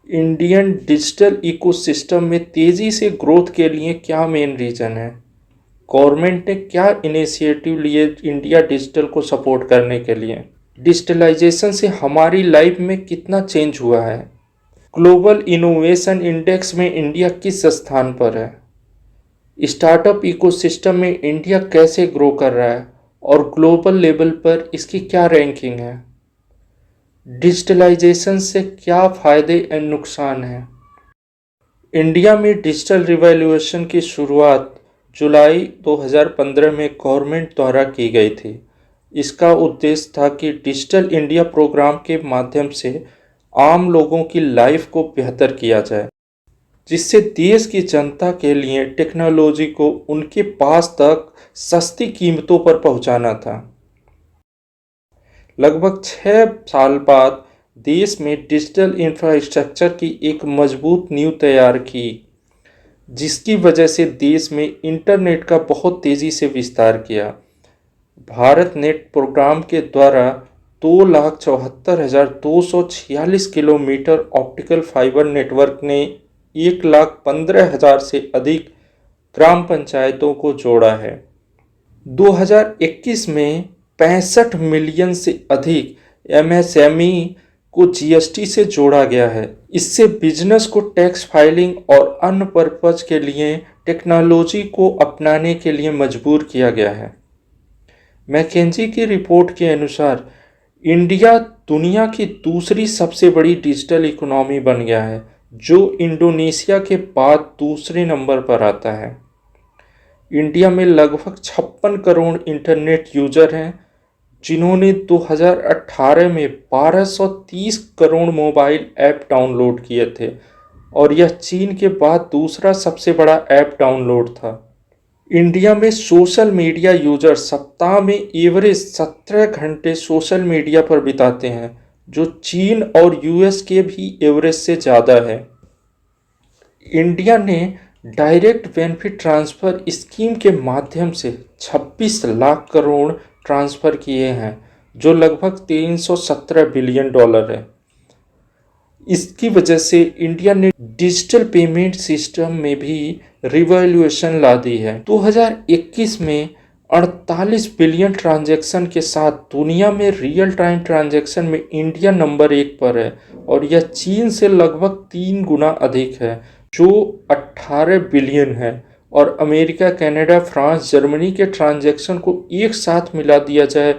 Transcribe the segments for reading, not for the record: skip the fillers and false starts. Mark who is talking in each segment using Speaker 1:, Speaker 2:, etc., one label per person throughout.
Speaker 1: Indian digital ecosystem में तेज़ी से ग्रोथ के लिए क्या मेन रीज़न है? गवर्नमेंट ने क्या इनिशिएटिव लिए इंडिया डिजिटल को सपोर्ट करने के लिए? डिजिटलाइजेशन से हमारी लाइफ में कितना चेंज हुआ है? ग्लोबल इनोवेशन इंडेक्स में इंडिया किस स्थान पर है? स्टार्टअप इकोसिस्टम में इंडिया कैसे ग्रो कर रहा है और ग्लोबल लेवल पर इसकी क्या रैंकिंग है? डिजिटलाइजेशन से क्या फ़ायदे एंड नुकसान हैं? इंडिया में डिजिटल रिवॉल्यूशन की शुरुआत जुलाई 2015 में गवर्नमेंट द्वारा की गई थी। इसका उद्देश्य था कि डिजिटल इंडिया प्रोग्राम के माध्यम से आम लोगों की लाइफ को बेहतर किया जाए, जिससे देश की जनता के लिए टेक्नोलॉजी को उनके पास तक सस्ती कीमतों पर पहुंचाना था। लगभग 6 साल बाद देश में डिजिटल इंफ्रास्ट्रक्चर की एक मजबूत नींव तैयार की, जिसकी वजह से देश में इंटरनेट का बहुत तेज़ी से विस्तार किया। भारत नेट प्रोग्राम के द्वारा 2,74,246 किलोमीटर ऑप्टिकल फाइबर नेटवर्क ने 1,15,000 से अधिक ग्राम पंचायतों को जोड़ा है। 2021 में 65 मिलियन से अधिक एमएसएमई को जीएसटी से जोड़ा गया है। इससे बिजनेस को टैक्स फाइलिंग और अन्य पर्पज के लिए टेक्नोलॉजी को अपनाने के लिए मजबूर किया गया है। मैकेंजी की रिपोर्ट के अनुसार इंडिया दुनिया की दूसरी सबसे बड़ी डिजिटल इकोनॉमी बन गया है, जो इंडोनेशिया के बाद दूसरे नंबर पर आता है। इंडिया में लगभग 56 करोड़ इंटरनेट यूजर हैं, जिन्होंने 2018 में 1230 करोड़ मोबाइल ऐप डाउनलोड किए थे और यह चीन के बाद दूसरा सबसे बड़ा ऐप डाउनलोड था। इंडिया में सोशल मीडिया यूजर सप्ताह में एवरेज 17 घंटे सोशल मीडिया पर बिताते हैं, जो चीन और यूएस के भी एवरेज से ज़्यादा है। इंडिया ने डायरेक्ट बेनिफिट ट्रांसफ़र स्कीम के माध्यम से 26 लाख करोड़ ट्रांसफ़र किए हैं, जो लगभग 317 बिलियन डॉलर है। इसकी वजह से इंडिया ने डिजिटल पेमेंट सिस्टम में भी रिवॉल्यूशन ला दी है। 2021 में 48 बिलियन ट्रांजैक्शन के साथ दुनिया में रियल टाइम ट्रांजैक्शन में इंडिया नंबर 1 पर है और यह चीन से लगभग 3 गुना अधिक है, जो 18 बिलियन है। और अमेरिका, कनाडा, फ्रांस, जर्मनी के ट्रांजैक्शन को एक साथ मिला दिया जाए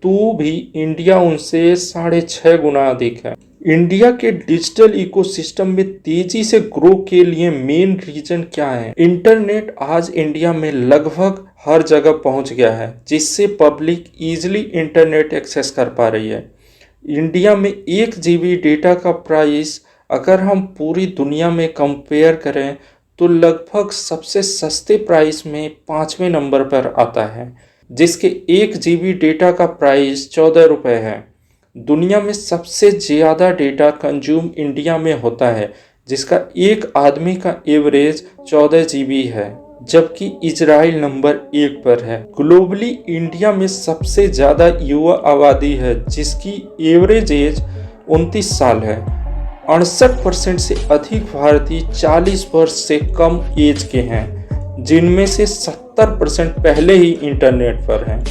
Speaker 1: तो भी इंडिया उनसे 6.5 गुना अधिक है। इंडिया के डिजिटल इकोसिस्टम में तेजी से ग्रो के लिए मेन रीजन क्या है? इंटरनेट आज इंडिया में लगभग हर जगह पहुंच गया है, जिससे पब्लिक इजीली इंटरनेट एक्सेस कर पा रही है। इंडिया में 1 GB डेटा का प्राइस अगर हम पूरी दुनिया में कंपेयर करें तो लगभग सबसे सस्ते प्राइस में 5वें नंबर पर आता है, जिसके 1 GB डेटा का प्राइस 14 रुपये है। दुनिया में सबसे ज़्यादा डेटा कंज्यूम इंडिया में होता है, जिसका एक आदमी का एवरेज 14 GB है, जबकि इजराइल नंबर 1 पर है। ग्लोबली इंडिया में सबसे ज़्यादा युवा आबादी है, जिसकी एवरेज एज 29 साल है। 68% से अधिक भारतीय 40 वर्ष से कम एज के हैं, जिनमें से 70% पहले ही इंटरनेट पर हैं।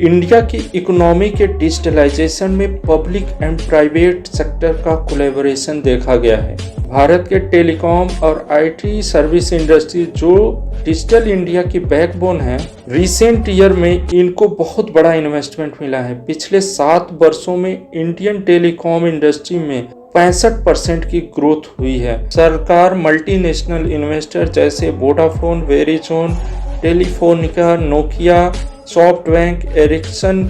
Speaker 1: इंडिया की इकोनॉमी के डिजिटलाइजेशन में पब्लिक एंड प्राइवेट सेक्टर का कोलैबोरेशन देखा गया है। भारत के टेलीकॉम और आईटी सर्विस इंडस्ट्री, जो डिजिटल इंडिया की बैकबोन है, रिसेंट ईयर में इनको बहुत बड़ा इन्वेस्टमेंट मिला है। पिछले 7 वर्षों में इंडियन टेलीकॉम इंडस्ट्री में 65% की ग्रोथ हुई है। सरकार मल्टीनेशनल इन्वेस्टर जैसे Vodafone, Verizon, Telefonica, Nokia, SoftBank, Ericsson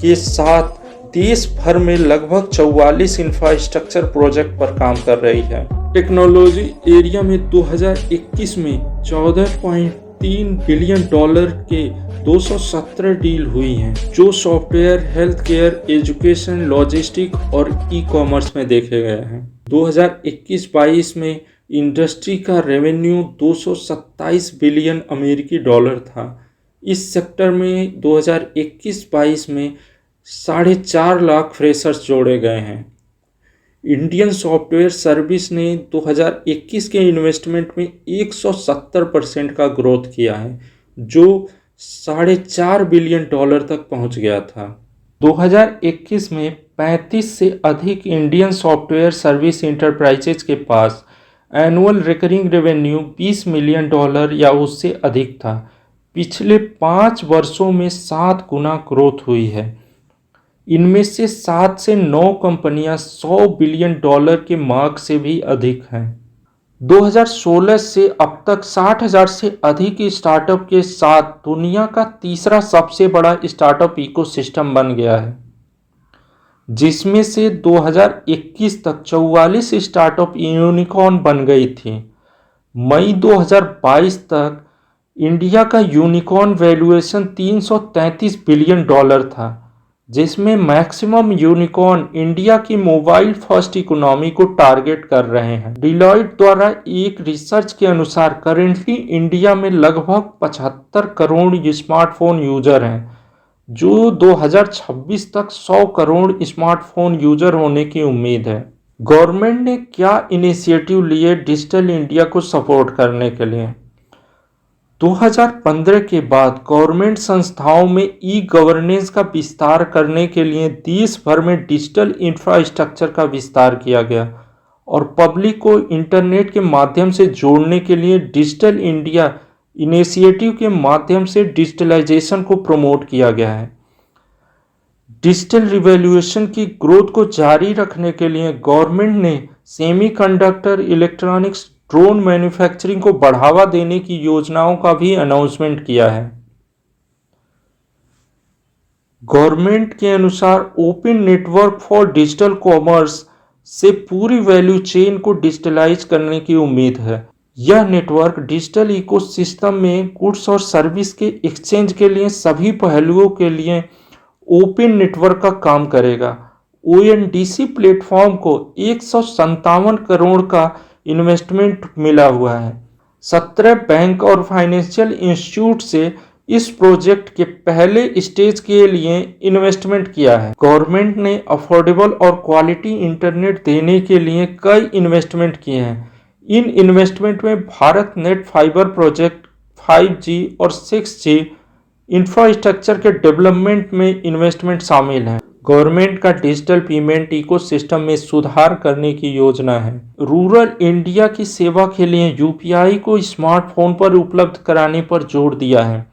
Speaker 1: के साथ देश भर में लगभग 44 इंफ्रास्ट्रक्चर प्रोजेक्ट पर काम कर रही है। टेक्नोलॉजी एरिया में 2021 में 14.3 बिलियन डॉलर के 217 डील हुई हैं, जो software, health care, education, logistic और ई-कॉमर्स में देखे गए हैं। 2021-22 में इंडस्ट्री का रेवेन्यू 227 बिलियन अमेरिकी डॉलर था। इस सेक्टर में 2021-22 में 4.5 लाख फ्रेशर्स जोड़े गए हैं। इंडियन सॉफ्टवेयर सर्विस ने 2021 के इन्वेस्टमेंट में 170% का ग्रोथ किया है, जो $4.5 बिलियन तक पहुंच गया था। 2021 में 35 से अधिक इंडियन सॉफ्टवेयर सर्विस इंटरप्राइजेज के पास एनुअल रिकरिंग रेवेन्यू $20 मिलियन या उससे अधिक था। पिछले 5 वर्षों में 7 गुना ग्रोथ हुई है। इनमें से 7 से 9 कंपनियां $100 बिलियन के मार्क से भी अधिक हैं। 2016 से अब तक 60,000 से अधिक स्टार्टअप के साथ दुनिया का तीसरा सबसे बड़ा स्टार्टअप इकोसिस्टम बन गया है, जिसमें से 2021 तक 44 स्टार्टअप यूनिकॉर्न बन गई थी। मई 2022 तक इंडिया का यूनिकॉर्न वैल्यूएशन $333 बिलियन था, जिसमें मैक्सिमम यूनिकॉर्न इंडिया की मोबाइल फर्स्ट इकोनॉमी को टारगेट कर रहे हैं। डिलॉयट द्वारा एक रिसर्च के अनुसार करेंटली इंडिया में लगभग 75 करोड़ स्मार्टफोन यूजर हैं, जो 2026 तक 100 करोड़ स्मार्टफोन यूजर होने की उम्मीद है। गवर्नमेंट ने क्या इनिशिएटिव लिए डिजिटल इंडिया को सपोर्ट करने के लिए? 2015 के बाद गवर्नमेंट संस्थाओं में ई गवर्नेंस का विस्तार करने के लिए देश भर में डिजिटल इंफ्रास्ट्रक्चर का विस्तार किया गया और पब्लिक को इंटरनेट के माध्यम से जोड़ने के लिए डिजिटल इंडिया इनिशिएटिव के माध्यम से डिजिटलाइजेशन को प्रमोट किया गया है। डिजिटल रिवॉल्यूशन की ग्रोथ को जारी रखने के लिए गवर्नमेंट ने सेमीकंडक्टर, इलेक्ट्रॉनिक्स, ड्रोन मैन्युफैक्चरिंग को बढ़ावा देने की योजनाओं का भी अनाउंसमेंट किया है। गवर्नमेंट के अनुसार open network for digital commerce से पूरी वैल्यू चेन को डिजिटलाइज करने की उम्मीद है। यह नेटवर्क डिजिटल इकोसिस्टम में गुड्स और सर्विस के एक्सचेंज के लिए सभी पहलुओं के लिए ओपन नेटवर्क का काम करेगा। ओएनडीसी प्लेटफॉर्म को 157 करोड़ का इन्वेस्टमेंट मिला हुआ है। 17 बैंक और फाइनेंशियल इंस्टीट्यूट से इस प्रोजेक्ट के पहले स्टेज के लिए इन्वेस्टमेंट किया है। गवर्नमेंट ने अफोर्डेबल और क्वालिटी इंटरनेट देने के लिए कई इन्वेस्टमेंट किए हैं। इन इन्वेस्टमेंट में Bharat net fibre project, 5G और 6G इंफ्रास्ट्रक्चर के डेवलपमेंट में इन्वेस्टमेंट शामिल है। गवर्नमेंट का डिजिटल पेमेंट इकोसिस्टम में सुधार करने की योजना है। रूरल इंडिया की सेवा के लिए यूपीआई को स्मार्टफोन पर उपलब्ध कराने पर जोर दिया है।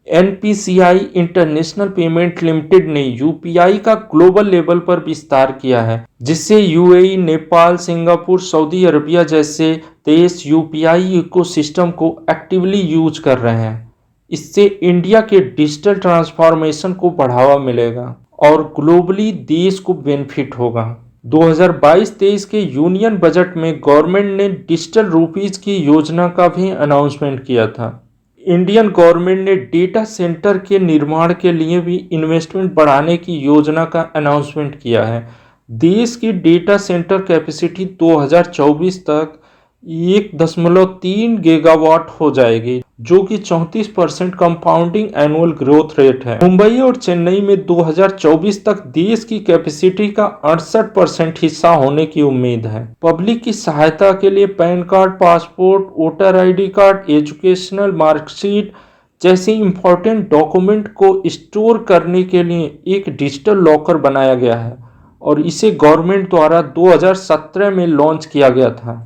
Speaker 1: एनपीसीआई इंटरनेशनल पेमेंट लिमिटेड ने यूपीआई का ग्लोबल लेवल पर विस्तार किया है, जिससे UAE, Nepal, Singapore, Saudi Arabia जैसे देश यूपीआई इकोसिस्टम को एक्टिवली यूज कर रहे हैं। इससे इंडिया के डिजिटल ट्रांसफॉर्मेशन को बढ़ावा मिलेगा और ग्लोबली देश को बेनिफिट होगा। 2022-23 के यूनियन बजट में गवर्नमेंट ने डिजिटल रुपीज की योजना का भी अनाउंसमेंट किया था। इंडियन गवर्नमेंट ने डेटा सेंटर के निर्माण के लिए भी इन्वेस्टमेंट बढ़ाने की योजना का अनाउंसमेंट किया है। देश की डेटा सेंटर कैपेसिटी 2024 तक 1.3 गीगावाट हो जाएगी, जो कि 34% कंपाउंडिंग एनुअल ग्रोथ रेट है। मुंबई और चेन्नई में 2024 तक देश की कैपेसिटी का 68% हिस्सा होने की उम्मीद है। पब्लिक की सहायता के लिए pan card, passport, voter ID card, educational marksheet जैसे इंपॉर्टेंट डॉक्यूमेंट को स्टोर करने के लिए एक डिजिटल लॉकर बनाया गया है और इसे गवर्नमेंट द्वारा 2017 में लॉन्च किया गया था।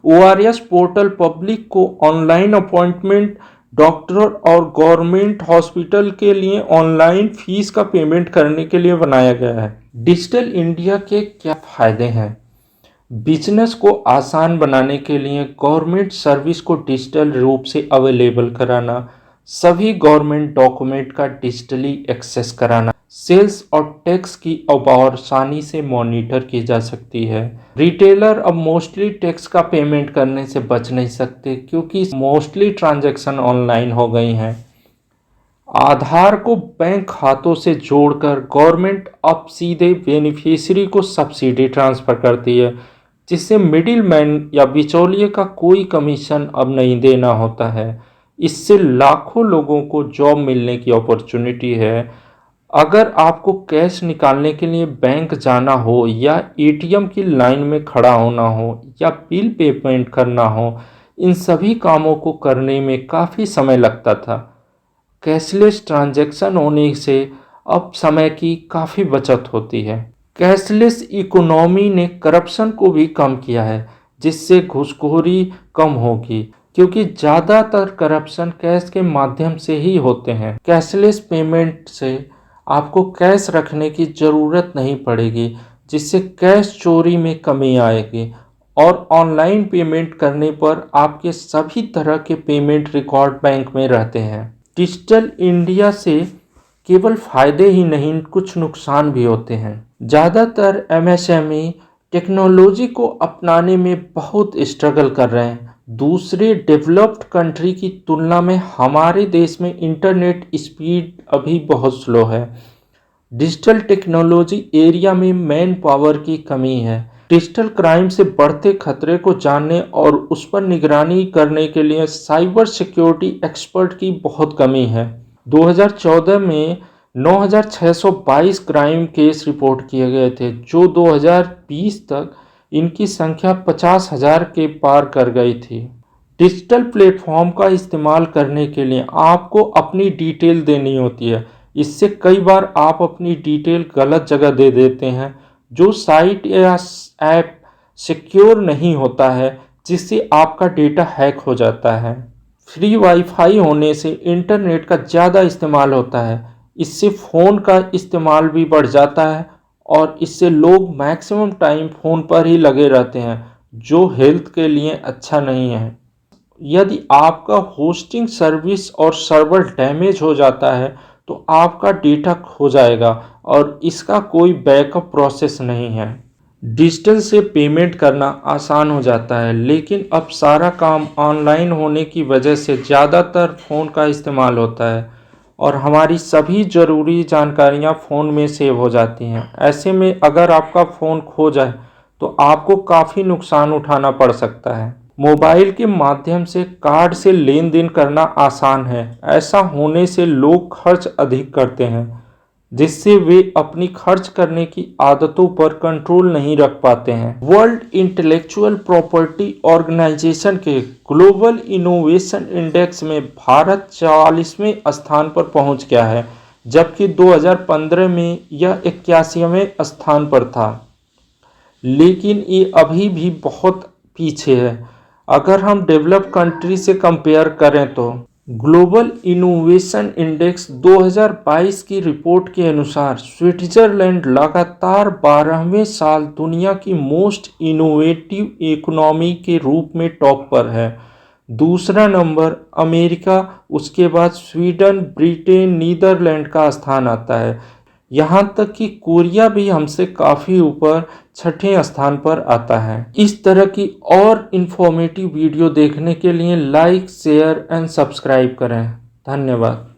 Speaker 1: ORS पोर्टल पब्लिक को ऑनलाइन अपॉइंटमेंट, डॉक्टर और गवर्नमेंट हॉस्पिटल के लिए ऑनलाइन फीस का पेमेंट करने के लिए बनाया गया है। डिजिटल इंडिया के क्या फायदे हैं? बिजनेस को आसान बनाने के लिए गवर्नमेंट सर्विस को डिजिटल रूप से अवेलेबल कराना, सभी गवर्नमेंट डॉक्यूमेंट का डिजिटली एक्सेस कराना, सेल्स और टैक्स की अब आसानी से मॉनिटर की जा सकती है। रिटेलर अब मोस्टली टैक्स का पेमेंट करने से बच नहीं सकते क्योंकि मोस्टली ट्रांजैक्शन ऑनलाइन हो गई हैं। आधार को बैंक खातों से जोड़कर गवर्नमेंट अब सीधे बेनिफिशियरी को सब्सिडी ट्रांसफ़र करती है, जिससे मिडिल मैन या बिचौलिए का कोई कमीशन अब नहीं देना होता है। इससे लाखों लोगों को जॉब मिलने की अपॉर्चुनिटी है अगर आपको कैश निकालने के लिए बैंक जाना हो या एटीएम की लाइन में खड़ा होना हो या बिल पेमेंट करना हो, इन सभी कामों को करने में काफ़ी समय लगता था। कैशलेस ट्रांजैक्शन होने से अब समय की काफ़ी बचत होती है। कैशलेस इकोनॉमी ने करप्शन को भी कम किया है, जिससे घूसखोरी कम होगी, क्योंकि ज़्यादातर करप्शन कैश के माध्यम से ही होते हैं। कैशलेस पेमेंट से आपको कैश रखने की ज़रूरत नहीं पड़ेगी, जिससे कैश चोरी में कमी आएगी और ऑनलाइन पेमेंट करने पर आपके सभी तरह के पेमेंट रिकॉर्ड बैंक में रहते हैं। डिजिटल इंडिया से केवल फायदे ही नहीं, कुछ नुकसान भी होते हैं। ज़्यादातर एमएसएमई टेक्नोलॉजी को अपनाने में बहुत स्ट्रगल कर रहे हैं। दूसरे डेवलप्ड कंट्री की तुलना में हमारे देश में इंटरनेट स्पीड अभी बहुत स्लो है। डिजिटल टेक्नोलॉजी एरिया में मैन पावर की कमी है। डिजिटल क्राइम से बढ़ते खतरे को जानने और उस पर निगरानी करने के लिए साइबर सिक्योरिटी एक्सपर्ट की बहुत कमी है। 2014 में 9,622 क्राइम केस रिपोर्ट किए गए थे, जो 2020 तक इनकी संख्या 50,000 के पार कर गई थी। डिजिटल प्लेटफॉर्म का इस्तेमाल करने के लिए आपको अपनी डिटेल देनी होती है। इससे कई बार आप अपनी डिटेल गलत जगह दे देते हैं, जो साइट या ऐप सिक्योर नहीं होता है, जिससे आपका डेटा हैक हो जाता है। फ्री वाईफाई होने से इंटरनेट का ज़्यादा इस्तेमाल होता है। इससे फ़ोन का इस्तेमाल भी बढ़ जाता है और इससे लोग मैक्सिमम टाइम फ़ोन पर ही लगे रहते हैं, जो हेल्थ के लिए अच्छा नहीं है। यदि आपका होस्टिंग सर्विस और सर्वर डैमेज हो जाता है तो आपका डेटा खो जाएगा और इसका कोई बैकअप प्रोसेस नहीं है। डिजिटल से पेमेंट करना आसान हो जाता है, लेकिन अब सारा काम ऑनलाइन होने की वजह से ज़्यादातर फ़ोन का इस्तेमाल होता है और हमारी सभी ज़रूरी जानकारियां फ़ोन में सेव हो जाती हैं। ऐसे में अगर आपका फ़ोन खो जाए तो आपको काफ़ी नुकसान उठाना पड़ सकता है। मोबाइल के माध्यम से कार्ड से लेन देन करना आसान है। ऐसा होने से लोग खर्च अधिक करते हैं, जिससे वे अपनी खर्च करने की आदतों पर कंट्रोल नहीं रख पाते हैं। वर्ल्ड इंटेलेक्चुअल प्रॉपर्टी ऑर्गेनाइजेशन के ग्लोबल इनोवेशन इंडेक्स में भारत 44वें स्थान पर पहुंच गया है, जबकि 2015 में यह 81वें स्थान पर था। लेकिन ये अभी भी बहुत पीछे है। अगर हम डेवलप्ड कंट्री से कंपेयर करें तो ग्लोबल इनोवेशन इंडेक्स 2022 की रिपोर्ट के अनुसार स्विट्जरलैंड लगातार 12वें साल दुनिया की मोस्ट इनोवेटिव इकोनॉमी के रूप में टॉप पर है। दूसरा नंबर अमेरिका, उसके बाद स्वीडन, ब्रिटेन, नीदरलैंड का स्थान आता है। यहाँ तक कि कोरिया भी हमसे काफ़ी ऊपर 6ठे स्थान पर आता है। इस तरह की और इन्फॉर्मेटिव वीडियो देखने के लिए लाइक, शेयर एंड सब्सक्राइब करें। धन्यवाद।